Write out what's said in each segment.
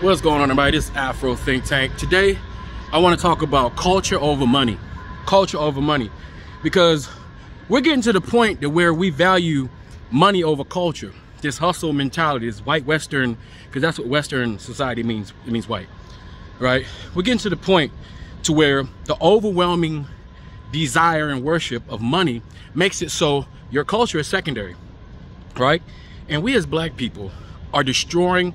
What's going on, everybody? This is Afro Think Tank. Today, I want to talk about culture over money. Culture over money. Because we're getting to the point that where we value money over culture. This hustle mentality, this white Western, because that's what Western society means. It means white, right? We're getting to the point to where the overwhelming desire and worship of money makes it so your culture is secondary, right? And we as black people are destroying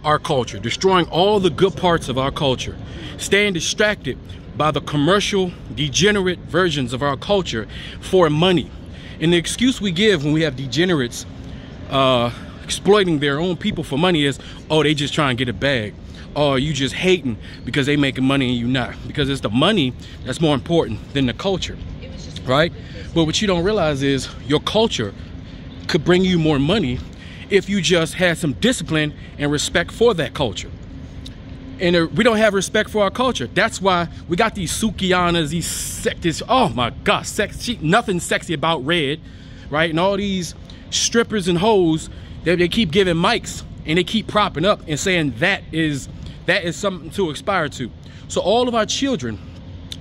our culture, destroying all the good parts of our culture, staying distracted by the commercial, degenerate versions of our culture for money. And the excuse we give when we have degenerates exploiting their own people for money is, oh, they just try and get a bag. Oh, you just hating because they making money and you not. Because it's the money that's more important than the culture, right? But what you don't realize is your culture could bring you more money if you just had some discipline and respect for that culture. And we don't have respect for our culture. That's why we got these Sukianas, these oh my God, nothing sexy about red, right? And all these strippers and hoes, they keep giving mics and they keep propping up and saying that is something to aspire to. So all of our children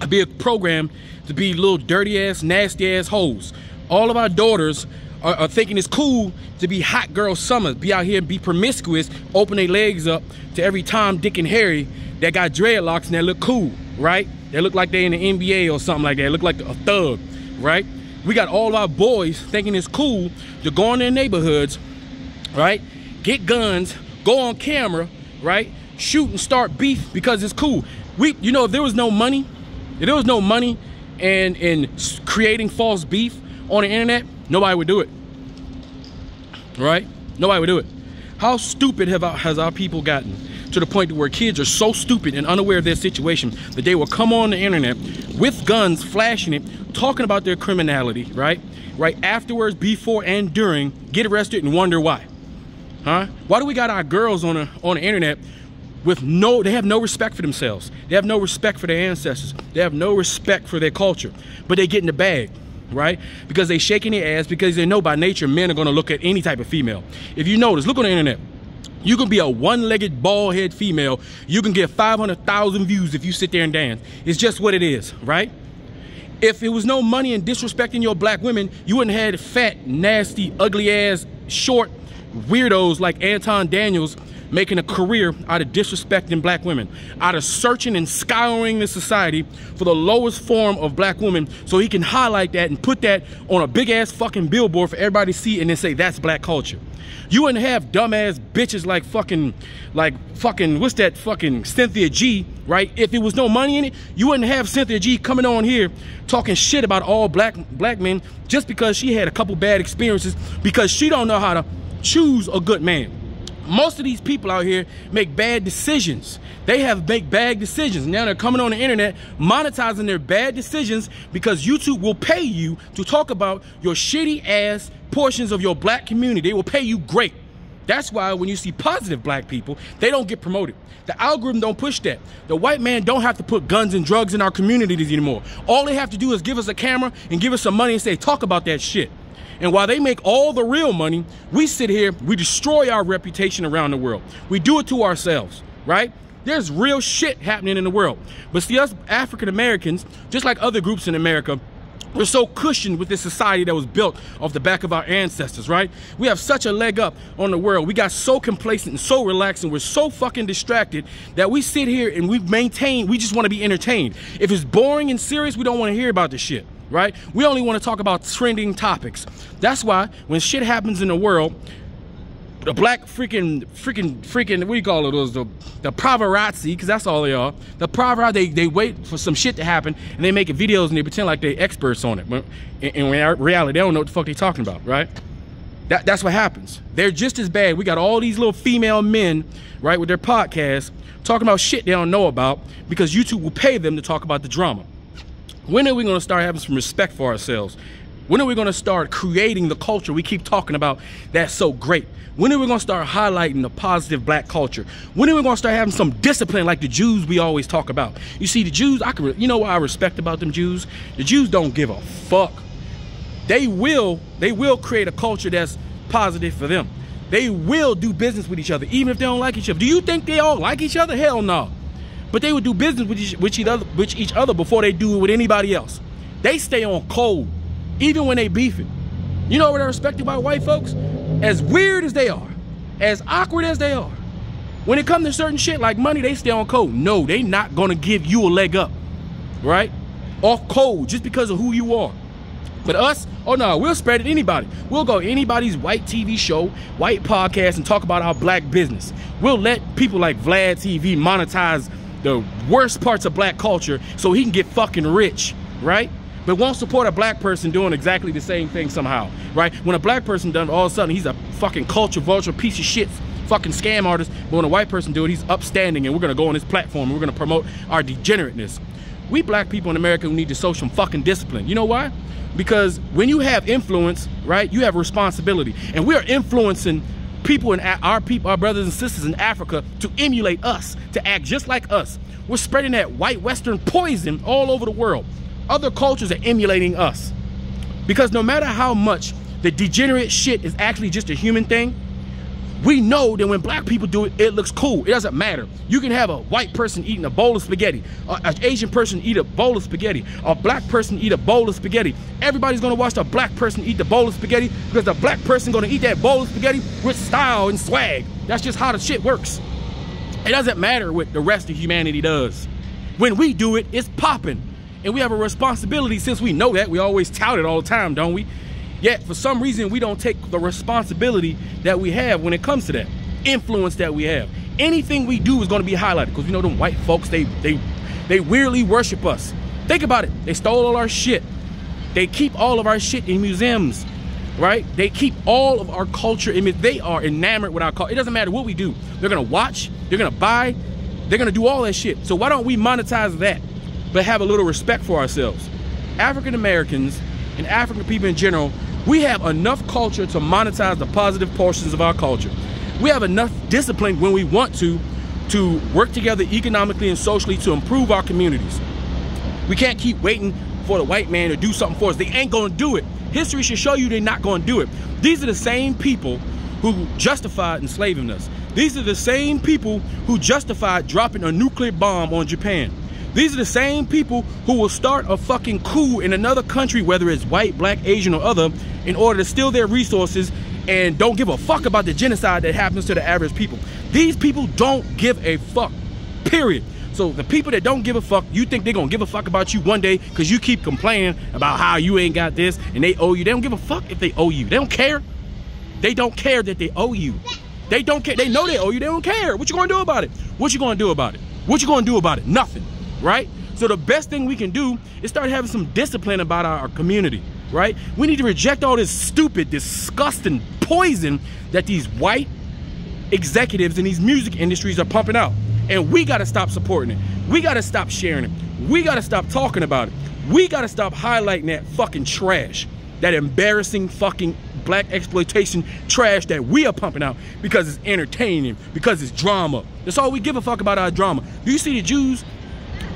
are being programmed to be little dirty ass, nasty ass hoes. All of our daughters are thinking it's cool to be hot girl summer, be out here and be promiscuous, open their legs up to every Tom, Dick, and Harry that got dreadlocks and that look cool, right? They look like they in the NBA or something like that. They look like a thug, right? We got all our boys thinking it's cool to go in their neighborhoods, right? Get guns, go on camera, right? Shoot and start beef because it's cool. You know, if there was no money in creating false beef on the internet, nobody would do it, right? Nobody would do it. How stupid has our people gotten to the point where kids are so stupid and unaware of their situation that they will come on the internet with guns, flashing it, talking about their criminality, right? Right afterwards, before and during, get arrested and wonder why, huh? Why do we got our girls on the internet with they have no respect for themselves. They have no respect for their ancestors. They have no respect for their culture, but they get in the bag, right? Because they shaking their ass because they know by nature men are going to look at any type of female. If you notice, look on the internet. You can be a one-legged bald head female. You can get 500,000 views if you sit there and dance. It's just what it is, right? If it was no money in disrespecting your black women, you wouldn't have fat, nasty, ugly ass, short weirdos like Anton Daniels making a career out of disrespecting black women, out of searching and scouring the society for the lowest form of black women so he can highlight that and put that on a big ass fucking billboard for everybody to see and then say that's black culture. You wouldn't have dumbass bitches like fucking, what's that fucking Cynthia G, right? If it was no money in it, you wouldn't have Cynthia G coming on here talking shit about all black men just because she had a couple bad experiences because she don't know how to choose a good man. Most of these people out here make bad decisions. They make bad decisions. Now they're coming on the internet monetizing their bad decisions because YouTube will pay you to talk about your shitty ass portions of your black community. They will pay you great. That's why when you see positive black people, they don't get promoted. The algorithm don't push that. The white man don't have to put guns and drugs in our communities anymore. All they have to do is give us a camera and give us some money and say, talk about that shit. And while they make all the real money, we sit here, we destroy our reputation around the world. We do it to ourselves, right? There's real shit happening in the world. But see, us African Americans, just like other groups in America, we're so cushioned with this society that was built off the back of our ancestors, right? We have such a leg up on the world. We got so complacent and so relaxed and we're so fucking distracted that we sit here and we just want to be entertained. If it's boring and serious, we don't want to hear about this shit, right? We only want to talk about trending topics. That's why when shit happens in the world, the black freaking, what do you call it? Those the paparazzi, because that's all they are. The paparazzi, they wait for some shit to happen and they make videos and they pretend like they're experts on it. But in reality, they don't know what the fuck they're talking about, right? That's what happens. They're just as bad. We got all these little female men, right, with their podcasts talking about shit they don't know about because YouTube will pay them to talk about the drama. When are we going to start having some respect for ourselves? When are we going to start creating the culture we keep talking about that's so great? When are we going to start highlighting the positive black culture? When are we going to start having some discipline like the Jews we always talk about? You see, the Jews, you know what I respect about them Jews? The Jews don't give a fuck. They will create a culture that's positive for them. They will do business with each other, even if they don't like each other. Do you think they all like each other? Hell no. But they would do business with each other before they do it with anybody else. They stay on code, even when they beefing. You know what I respect about white folks? As weird as they are, as awkward as they are, when it comes to certain shit like money, they stay on code. No, they not gonna give you a leg up, right? Off code, just because of who you are. But us, oh no, we'll spread it to anybody. We'll go to anybody's white TV show, white podcast, and talk about our black business. We'll let people like Vlad TV monetize the worst parts of black culture so he can get fucking rich, right? But won't support a black person doing exactly the same thing somehow, right? When a black person does, all of a sudden he's a fucking culture vulture piece of shit, fucking scam artist. But when a white person do it, he's upstanding, and we're gonna go on his platform and we're gonna promote our degenerateness. We black people in America who need to show some fucking discipline. You know why? Because when you have influence, right, you have responsibility. And we are influencing people, our brothers and sisters in Africa, to emulate us, to act just like us. We're spreading that white Western poison all over the world. Other cultures are emulating us. Because no matter how much the degenerate shit is actually just a human thing, we know that when black people do it, it looks cool. It doesn't matter. You can have a white person eating a bowl of spaghetti, an Asian person eat a bowl of spaghetti, a black person eat a bowl of spaghetti. Everybody's gonna watch the black person eat the bowl of spaghetti because the black person gonna eat that bowl of spaghetti with style and swag. That's just how the shit works. It doesn't matter what the rest of humanity does. When we do it, it's popping. And we have a responsibility, since we know that. We always tout it all the time, don't we? Yet, for some reason, we don't take the responsibility that we have when it comes to that influence that we have. Anything we do is going to be highlighted, because we know them white folks, they weirdly worship us. Think about it. They stole all our shit. They keep all of our shit in museums, right? They keep all of our culture. They are enamored with our culture. It doesn't matter what we do. They're going to watch. They're going to buy. They're going to do all that shit. So why don't we monetize that, but have a little respect for ourselves? African Americans and African people in general, we have enough culture to monetize the positive portions of our culture. We have enough discipline when we want to work together economically and socially to improve our communities. We can't keep waiting for the white man to do something for us. They ain't gonna do it. History should show you they're not gonna do it. These are the same people who justified enslaving us. These are the same people who justified dropping a nuclear bomb on Japan. These are the same people who will start a fucking coup in another country, whether it's white, black, Asian, or other, in order to steal their resources and don't give a fuck about the genocide that happens to the average people. These people don't give a fuck, period. So the people that don't give a fuck, you think they're gonna give a fuck about you one day because you keep complaining about how you ain't got this and they owe you. They don't give a fuck if they owe you. They don't care. They don't care that they owe you. They don't care. They know they owe you. They don't care. What you gonna do about it? What you gonna do about it? What you gonna do about it? Nothing. Right? So the best thing we can do is start having some discipline about our community, right? We need to reject all this stupid, disgusting poison that these white executives in these music industries are pumping out. And we gotta stop supporting it. We gotta stop sharing it. We gotta stop talking about it. We gotta stop highlighting that fucking trash, that embarrassing fucking black exploitation trash that we are pumping out because it's entertaining, because it's drama. That's all we give a fuck about, our drama. Do you see the Jews,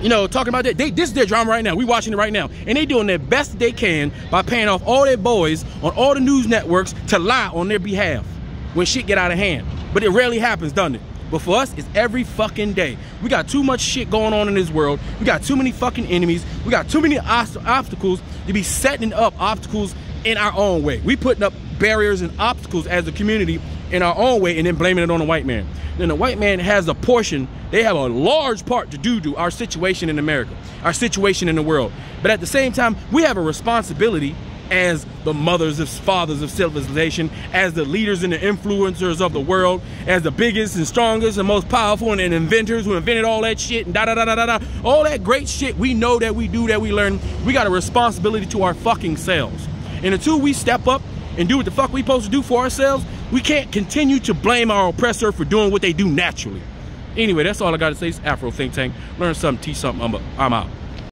you know, talking about that? This is their drama right now. We watching it right now. And they doing their best they can by paying off all their boys on all the news networks to lie on their behalf when shit get out of hand. But it rarely happens, doesn't it? But for us, it's every fucking day. We got too much shit going on in this world. We got too many fucking enemies. We got too many obstacles to be setting up obstacles in our own way. We putting up barriers and obstacles as a community in our own way and then blaming it on the white man. Then the white man has a portion, they have a large part to do to our situation in America, our situation in the world. But at the same time, we have a responsibility as the mothers and fathers of civilization, as the leaders and the influencers of the world, as the biggest and strongest and most powerful and inventors who invented all that shit and da-da-da-da-da-da, all that great shit we know that we do, that we learn. We got a responsibility to our fucking selves. And until we step up and do what the fuck we supposed to do for ourselves, we can't continue to blame our oppressor for doing what they do naturally. Anyway, that's all I got to say. It's Afro Think Tank. Learn something, teach something. I'm out.